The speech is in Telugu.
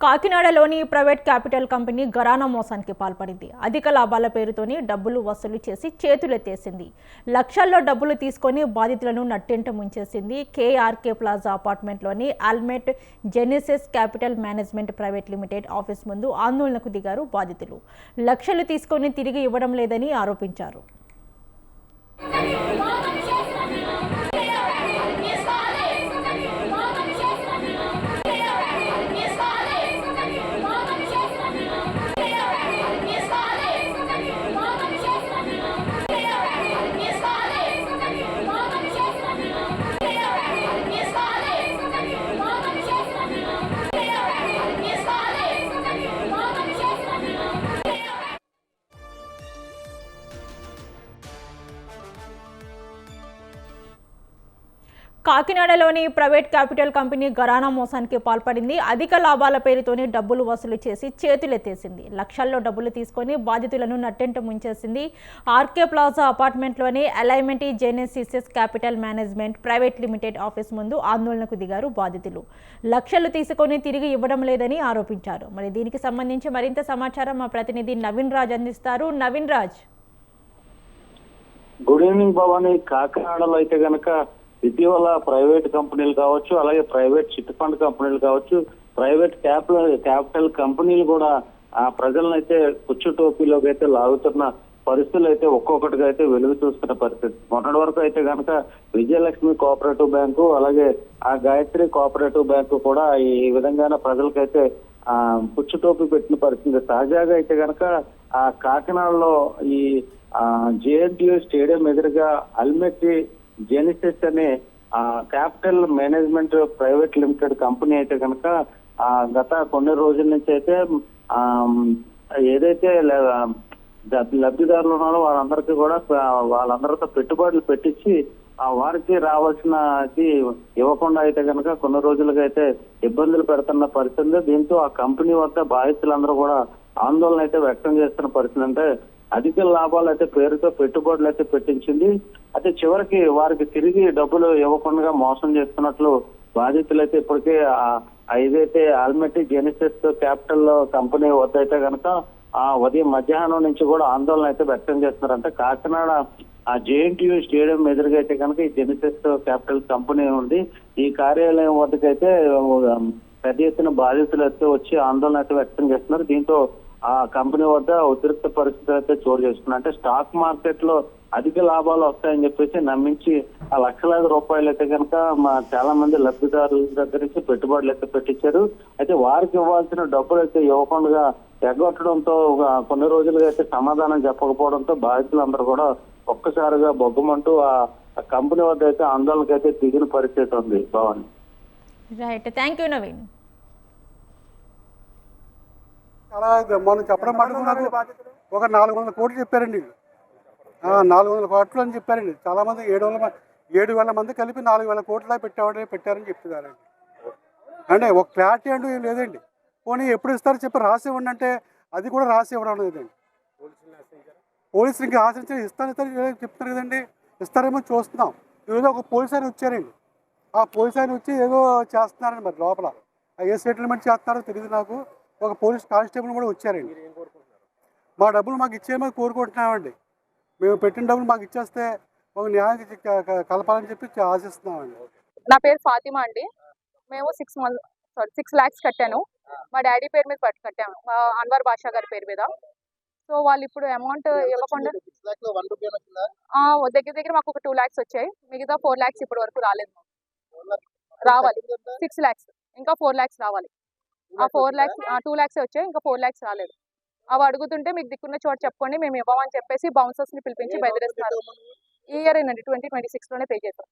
కాకినాడలోని ప్రైవేట్ క్యాపిటల్ కంపెనీ ఘరానా మోసానికి పాల్పడింది. అధిక లాభాల పేరుతోని డబ్బులు వసూలు చేసి చేతులెత్తేసింది. లక్షల్లో డబ్బులు తీసుకొని బాధితులను నట్టేంట ముంచేసింది. కేఆర్కే ప్లాజా అపార్ట్మెంట్లోని ఆల్మెట్ Genesis Capital Management Private Limited office ముందు ఆందోళనకు దిగారు బాధితులు. లక్షలు తీసుకొని తిరిగి ఇవ్వడం లేదని ఆరోపించారు. కాకినాడలోని ప్రైవేట్ క్యాపిటల్ కంపెనీ ఘరానా మోసానికి పాల్పడింది. అధిక లాభాల పేరుతోని డబ్బులు వసూలు చేసి చేతులెత్తేసింది. లక్షల్లో డబ్బులు తీసుకొని బాధితులను నట్టెంట ముంచేసింది. ఆర్కే ప్లాజా అపార్ట్మెంట్లోని Alignment Genesis Capital Management Private Limited office ముందు ఆందోళనకు దిగారు బాధితులు. లక్షలు తీసుకొని తిరిగి ఇవ్వడం లేదని ఆరోపించారు. మరి దీనికి సంబంధించి మరింత సమాచారం మా ప్రతినిధి నవీన్ రాజ్ అందిస్తారు. నవీన్ రాజ్. Good evening Bhavani. కాకినాడలో అయితే గనక ఇటీవల ప్రైవేట్ కంపెనీలు కావచ్చు, అలాగే ప్రైవేట్ చిట్ ఫండ్ కంపెనీలు కావచ్చు, ప్రైవేట్ క్యాపిటల్ కంపెనీలు కూడా ఆ ప్రజలను అయితే కుచ్చు టోపీలోకి అయితే లాగుతున్న పరిస్థితులు అయితే ఒక్కొక్కటిగా అయితే వెలుగు చూస్తున్న పరిస్థితి. మొన్నటి వరకు అయితే కనుక విజయలక్ష్మి కోఆపరేటివ్ బ్యాంకు, అలాగే ఆ గాయత్రి కోఆపరేటివ్ బ్యాంకు కూడా ఈ విధంగానే ప్రజలకైతే కుచ్చు టోపీ పెట్టిన పరిస్థితి. తాజాగా అయితే కనుక ఆ కాకినాడలో ఈ జేఎన్టీయూ స్టేడియం ఎదురుగా అల్మెట్ జెనిసిస్ అనే capital Management Private limited company అయితే కనుక గత కొన్ని రోజుల నుంచి అయితే ఏదైతే లబ్ధిదారులు ఉన్నారో వాళ్ళందరికీ కూడా వాళ్ళందరితో పెట్టుబడులు పెట్టించి వారికి రావాల్సినది ఇవ్వకుండా అయితే కనుక కొన్ని రోజులుగా అయితే ఇబ్బందులు పెడుతున్న పరిస్థితి. దీంతో ఆ కంపెనీ వద్ద బాధితులందరూ కూడా ఆందోళన అయితే వ్యక్తం చేస్తున్న పరిస్థితి. అంటే అధిక లాభాలు అయితే పేరుతో పెట్టుబడులు అయితే పెట్టించింది. అయితే చివరికి వారికి తిరిగి డబ్బులు ఇవ్వకుండా మోసం చేస్తున్నట్లు బాధితులు అయితే ఇప్పటికే ఏదైతే ఆల్మెట్ జెనిసిస్ క్యాపిటల్ కంపెనీ వద్ద అయితే కనుక ఉదయం మధ్యాహ్నం నుంచి కూడా ఆందోళన అయితే వ్యక్తం చేస్తున్నారు. అంటే కాకినాడ జేఎన్టీయూ స్టేడియం ఎదురుగా అయితే కనుక ఈ జెనిసిస్ క్యాపిటల్ కంపెనీ ఉంది. ఈ కార్యాలయం వద్దకైతే పెద్ద ఎత్తున బాధితులు అయితే వచ్చి ఆందోళన అయితే వ్యక్తం చేస్తున్నారు. దీంతో ఆ కంపెనీ వద్ద ఉద్రిక్త పరిస్థితులు అయితే చోటు చేసుకున్నాయి. అంటే స్టాక్ మార్కెట్ లో అధిక లాభాలు వస్తాయని చెప్పేసి నమ్మించి ఆ లక్షలాది రూపాయలు అయితే కనుక చాలా మంది లబ్ధిదారుల దగ్గర నుంచి పెట్టుబడులు అయితే పెట్టించారు. అయితే వారికి ఇవ్వాల్సిన డబ్బులు అయితే ఇవ్వకుండా ఎగ్గొట్టడంతో కొన్ని రోజులుగా అయితే సమాధానం చెప్పకపోవడంతో బాధితులందరూ కూడా ఒక్కసారిగా బొగ్గమంటూ ఆ కంపెనీ వద్ద అయితే ఆందోళనకు అయితే దిగిన పరిస్థితి ఉంది. Bhavani. Right, thank you Naveen. అలా మనం చెప్పడం మటుకు నాకు ఒక 400 కోట్లు చెప్పారండి. 400 కోట్లు అని చెప్పారండి. చాలా మంది 7,000 మంది కలిపి 4,000 కోట్ల పెట్టారని చెప్తున్నారండి. అంటే ఒక క్లారిటీ అంటూ ఏం లేదండి. పోనీ ఎప్పుడు ఇస్తారో చెప్పి రాసి ఇవ్వండి అంటే అది కూడా రాసి ఇవ్వడం లేదండి. పోలీసులు ఇంకా ఆశించి ఇస్తారు చెప్తారు కదండి. ఇస్తారేమో చూస్తున్నాం. ఏదో ఒక పోలీసు ఆయన వచ్చారండి. ఆ పోలీసు ఆయన వచ్చి ఏదో చేస్తున్నారండి. మరి లోపల ఏ సెటిల్మెంట్ చేస్తున్నారో తెలియదు నాకు. ఒక పోలీస్ కానిస్టేబుల్ కూడా వచ్చారండి. మా డబ్బులు మాకు ఇచ్చేయమని కోరుకుంటున్నామండి. మేము పెట్టిన డబ్బులు మాకు ఇచ్చేస్తే ఒక న్యాయం కలపాలని చెప్పి ఆశిస్తున్నామండి. నా పేరు ఫాతిమా అండి. మేము 6 lakhs కట్టాను. మా డాడీ పేరు మీద కట్టాము, అన్వర్ బాషా గారి పేరు మీద. సో వాళ్ళు ఇప్పుడు అమౌంట్ ఇవ్వకుండా దగ్గర దగ్గర మాకు ఒక 2 lakhs వచ్చాయి. మిగతా 4 lakhs ఇప్పటి వరకు రాలేదు. రావాలి 6 lakhs, ఇంకా 4 lakhs రావాలి. ఆ 4 lakhs 2 lakhs వచ్చాయి, ఇంకా 4 lakhs రాలేదు. అవి అడుగుతుంటే మీకు దిక్కున్న చోట చెప్పుకోండి, మేము ఇవ్వమని చెప్పేసి బౌన్సర్స్ ని పిలిపించి బెదిరిస్తున్నారు. ఈ ఇయర్ 2026లోనే పే చేస్తాం.